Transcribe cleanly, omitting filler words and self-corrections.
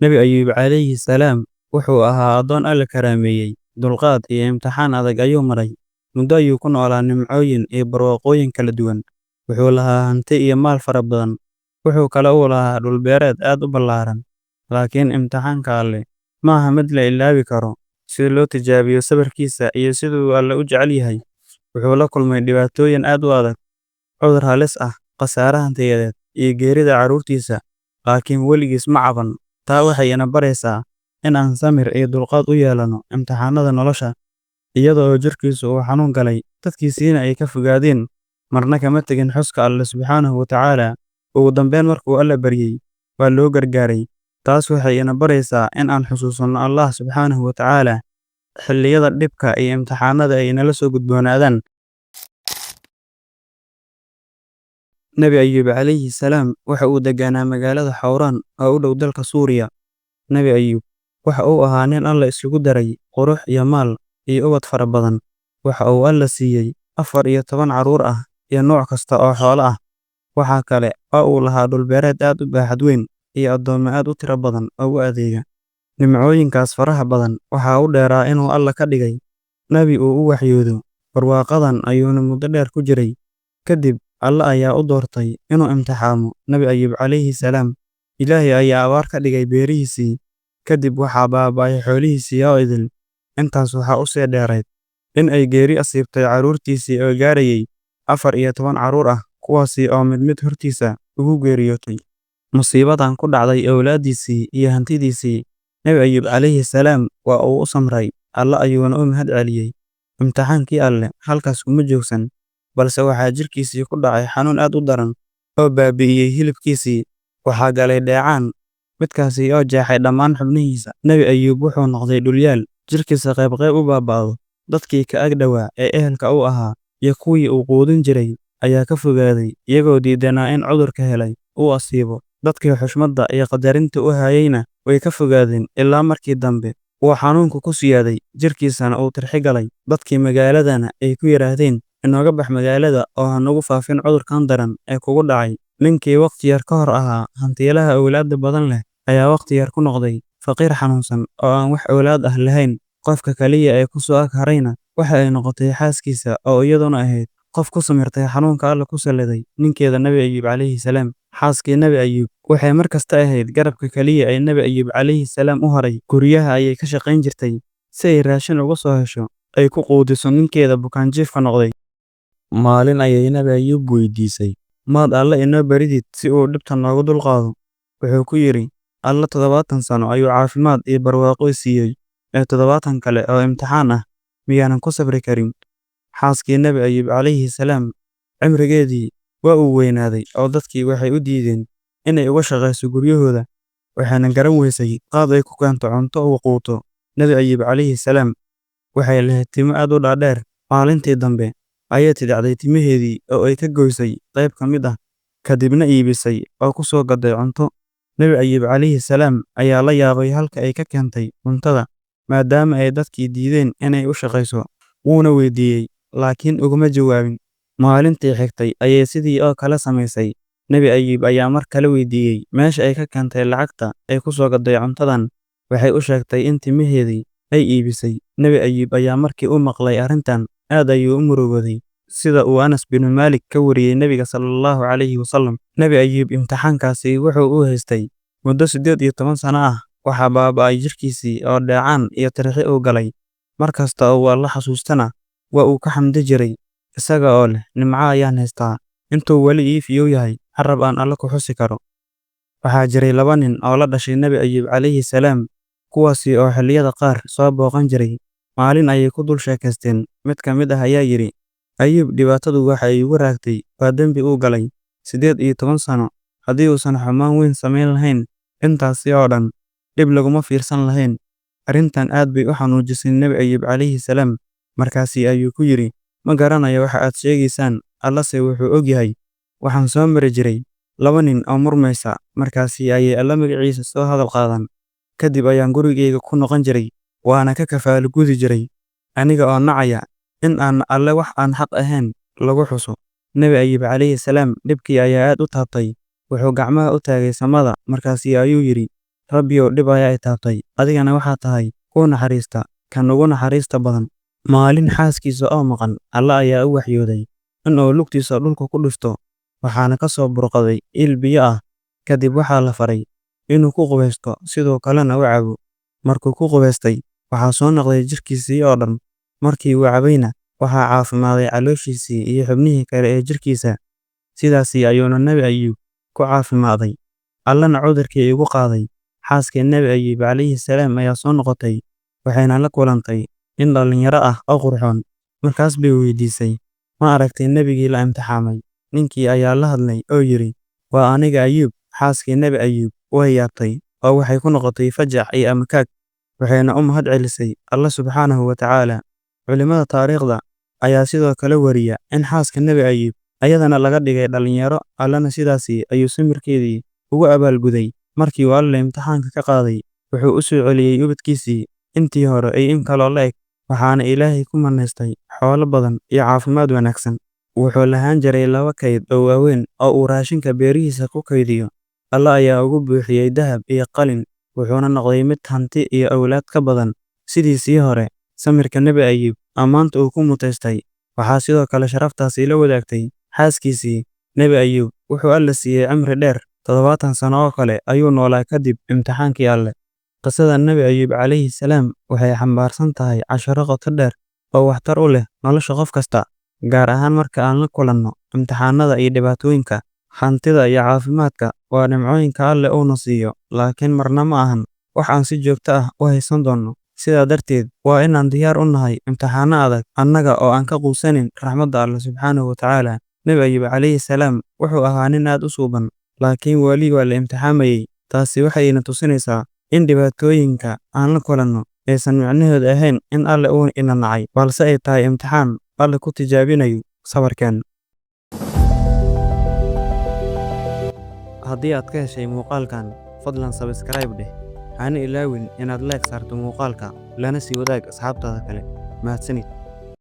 Nabi Ayyub calayhi salaam wuxuu ahaa addoon Alle karaameeyey, dulqaad iyo imtixaan adag ayuu maray. Muddo ayuu ku noolaa nimcooyin iyo barwaaqooyin kala duwan. Wuxuu lahaa hanti iyo maal fara badan. Wuxuu kale oo lahaa dhul beereed aad u ballaaran. Laakiin imtixaanka Alle ma aha mid la ilaawi karo. Si loo tijaabiyo sabarkiisa iyo sida uu Alle u jecel yahay, wuxuu la kulmay dhibaatooyin aad u adag, cudur halis ah, khasaare hantiyadeed, iyo geerida carruurtiisa. Laakiin weligiis ma caban. Taa waxay ina baraysaa in aan samir iyo dulqaad u yeelano imtixaanada nolosha. Iyada oo jirkiisu uu xanuun galay, dadkiisiina ay ka fogaadeen, marna kama tegin xuska Alle subxaanahu wa tacaala. Ugu dambeyn markuu Alle baryay, waa loo gargaaray. Taas waxay ina baraysaa in aan xusuusanno Allah subxaanahu wa tacaala xilliyada dhibka iyo imtixaanada ay nala soo gudboonaadaan. Nabi Ayyub calayhi salaam waxa uu deganaa magaalada Xawraan oo u dhow dalka Suuriya. Nabi Ayyub waxa uu ahaa nin Alle isugu daray qurux iyo maal iyo ubad fara badan. Waxa uu Alle siiyey 14 carruur ah iyo nooc kasta oo xoolo ah. Waxa kale oo uu lahaa dhul beereed aad u baaxad weyn iyo addoomo aad u tiro badan oo u adeega. Nimcooyinkaas faraha badan waxa uu dheeraa inuu Alle ka dhigay nabi uu u waxyoodo. Barwaaqadan ayuuna muddo dheer ku jiray. Kadib Alle ayaa u doortay inuu imtixaamo Nabi Ayyub calayhi salaam. Ilaahay ayaa abaar ka dhigay beerihiisii. Kadib waxaa baaba'ay xoolihiisii oo idil. Intaas waxaa u sii dheerayd in ay geeri asiibtay carruurtiisii oo gaarayay 14 carruur ah, kuwaasi oo mid mid hortiisa ugu geeriyootay. Musiibadan ku dhacday awlaadiisii iyo hantidiisii, Nabi Ayyub calayhi salaam waa uu u samray, Alle ayuuna u mahad celiyey. Imtixaankii Alle halkaas kuma joogsan, balse waxaa jirkiisii ku dhacay xanuun aad u daran oo baabi'iyey hilibkiisii. Waxaa galay dheecaan, midkaasi oo jeexay dhammaan xubnihiisa. Nabi Ayyub wuxuu noqday dhulyaal, jirkiisa qayb qayb u baaba'do. Dadkii ka ag dhowaa ee ehelka u ahaa iyo kuwii uu quudin jiray ayaa ka fogaaday, iyagoo diidanaa in cudurka helay uu asiibo. Dadkii xushmadda iyo qadarinta u hayayna way ka fogaadeen ilaa markii dambe uu xanuunku ku siyaaday, jirkiisana uu tirxi galay. Dadkii magaaladana ay ku yiraahdeen, inooga bax magaalada oo ha nagu faafin cudurkan daran ee kugu dhacay. Ninkii waqti yar ka hor ahaa hantiilaha awlaadda badan leh ayaa waqti yar ku noqday faqiir xanuunsan oo aan wax awlaad ah lahayn. Qofka kaliya ee ku soo ag harayna waxa ay noqotay xaaskiisa oo iyaduna ahayd qof ku samirtay xanuunka Alle ku saliday ninkeeda Nabi Ayyub calayhi salaam. Xaaskii Nabi Ayyub waxay mar kasta ahayd garabka kaliya ee Nabi Ayyub calayhi salaam u haray. Guryaha ayay ka shaqayn jirtay si ay raashin uga soo hesho ay ku quudiso ninkeeda bukaanjiifka noqday. Maalin ayay Nabi Ayyub weydiisay, maad Alle inoo baridid si uu dhibta noogu dulqaado? Wuxuu ku yidhi, Alle 70 sano ayuu caafimaad iyo barwaaqo siiyey, ee 70 kale oo imtixaan ah miyaanan ku sabri karin? Xaaskii Nabi Ayyub calayhi salaam cimrigeedii waa uu weynaaday oo dadkii waxay u diideen inay uga shaqayso guryahooda. Waxayna garan weysay qaad ay ku keento cunto uu quuto. Nabi Ayyub calayhi salaam waxay lahayd timo aad u dhaadheer. Maalintii dambe ayay tidacday timaheedii oo ay ka goysay qayb ka mid ah, kadibna iibisay oo ku soo gaday cunto. Nabi Ayyub calayhi salaam ayaa la yaabay halka ay ka keentay cuntada, maadaama ay dadkii diideen inay u shaqayso. Wuuna weydiiyey, laakiin uguma jawaabin. Maalintii xigtay ayay sidii oo kale samaysay. Nabi Ayyub ayaa mar kale weydiiyey meesha ay ka keentay lacagta ay ku soo gaday cuntadan. Waxay u sheegtay in timaheedii ay iibisay. Nabi Ayyub ayaa markii uu maqlay arrintan aad ayuu u murugooday, sida uu Anas bin Maalik ka wariyey Nabiga sallallahu calayhi wasallam. Nabi Ayyub imtixaankaasi wuxuu u haystay muddo 18 sano ah. Waxaa baaba'ay jirkiisii oo dheecaan iyo tirxi u galay. Markasta oo Alle xasuustana waa uu ka xamdi jiray, isaga oo leh, nimco ayaan haystaa, intuu weli ii fiyow yahay, carab aan Alle ku xusi karo. Waxaa jiray 2 nin oo la dhashay Nabi Ayyub calayhi salaam, kuwaasi oo xilliyada qaar soo booqan jiray. Maalin ayay ku dul sheekaysteen. Mid ka mid ah ayaa yidhi, Ayyub dhibaatadu waxay igu raagtay, waa dembi uu galay 18 sano. Haddii uusan xumaan weyn samayn lahayn intaasi oo dhan, dhib laguma fiirsan lahayn. Arrintan aad bay u xanuujisay Nabi Ayyub calayhi salaam. Markaasi ayuu ku yidhi, ma garanayo waxa aad sheegaysaan, Allase wuxuu og yahay. Waxaan soo mari jiray 2 nin oo murmaysa, markaasi ayay Alle magaciisa soo hadal qaadan. Kadib ayaan gurigeyga ku noqon jiray, waana ka kafaalo gudi jiray, aniga oo nacaya in aan Alle wax aan xaq ahayn lagu xuso. Nabi Ayyub calayhi salaam dhibkii ayaa aad u taabtay. Wuxuu gacmaha u taagay samada, markaasi ayuu yidhi, Rabbiyow dhib ayaa i taabtay, adigana waxaa tahay kuwa naxariista, kan ugu naxariista badan. Maalin xaaskiisa oo maqan, Alle ayaa u waxyooday in uu lugtiisa dhulka ku dhufto, waxaana ka soo burqaday il biyo ah. Kadib waxaa la faray inuu ku qubaysto sidoo kalena u cabo. Markuu ku qubaystay, waxaa soo noqday jirkiisii oo dhan. Markii uu cabayna, waxaa caafimaaday calooshiisii iyo xubnihii kale ee jirkiisa. Sidaasii ayuuna Nebi Ayuub ku caafimaaday, Allana cudurkii igu qaaday. Xaaskii Nebi Ayuub calayhi salaam ayaa soo noqotay, waxayna la kulantay nin dhalinyaro ah oo qurxoon. Markaas bay weydiisay, ma aragtay nebigii la imtixaamay? Ninkii ayaa la hadlay oo yidhi, waa aniga Ayuub. Xaaskii Nebi Ayuub way yaabtay oo waxay ku noqotay fajac iyo amakaag, waxayna u mahad celisay Alle subxaanahu wa tacaala. Culimada taariikhda ayaa sidoo kale wariya in xaaska Nebi Ayuub ayadana laga dhigay dhalinyaro, Allana sidaasii ayuu samirkeedii ugu abaalguday. Markii uu Alle imtixaanka ka qaaday, wuxuu u soo celiyey ubadkiisii intii hore iyo in kaloo la eg, waxaana Ilaahay ku manaystay xoolo badan iyo caafimaad wanaagsan. Wuxuu lahaan jiray 2 kayd oo waaweyn oo uu raashinka beerihiisa ku kaydiyo. Alle ayaa ugu buuxiyey dahab iyo qalin, wuxuuna noqday mid hanti iyo awlaad ka badan sidiisii hore. Samirka Nebi Ayuub ammaanta uu ku mutaystay waxaa sidoo kale sharaftaasi la wadaagtay xaaskiisii. Nebi Ayuub wuxuu Alle siiyey cimri dheer, 70 sano oo kale ayuu noolaa kadib imtixaankii Alle. Qisada Nebi Ayuub calayhi salaam waxay xambaarsan tahay casharo qoto dheer oo waxtar u leh nolosha qof kasta, gaar ahaan marka aan la kulanno imtixaanada iyo dhibaatooyinka. Hantida iyo caafimaadka waa nimcooyinka Alle uuna siiyo, laakiin marna ma ahan wax aan si joogto ah u haysan doonno. Sidaa darteed, waa inaan diyaar u nahay imtixaano adag, annaga oo aan ka quusanin raxmadda Alle subxaanahu wa tacaala. Nebi Ayuub calayhi salaam wuxuu ahaa nin aad u suuban, laakiin wali waa la imtixaamayay. Taasi waxayna tusinaysaa in dhibaatooyinka aan la kulanno aysan micnaheedu ahayn in Alle uu ina nacay, balse ay tahay imtixaan Alle ku tijaabinayo sabarkeen. Haddii aad ka heshay muuqaalkan, fadlan subscribe dheh. Hana ilaawin inaad like saarto muuqaalka, lana sii wadaag asxaabtaada kale. Mahadsanid.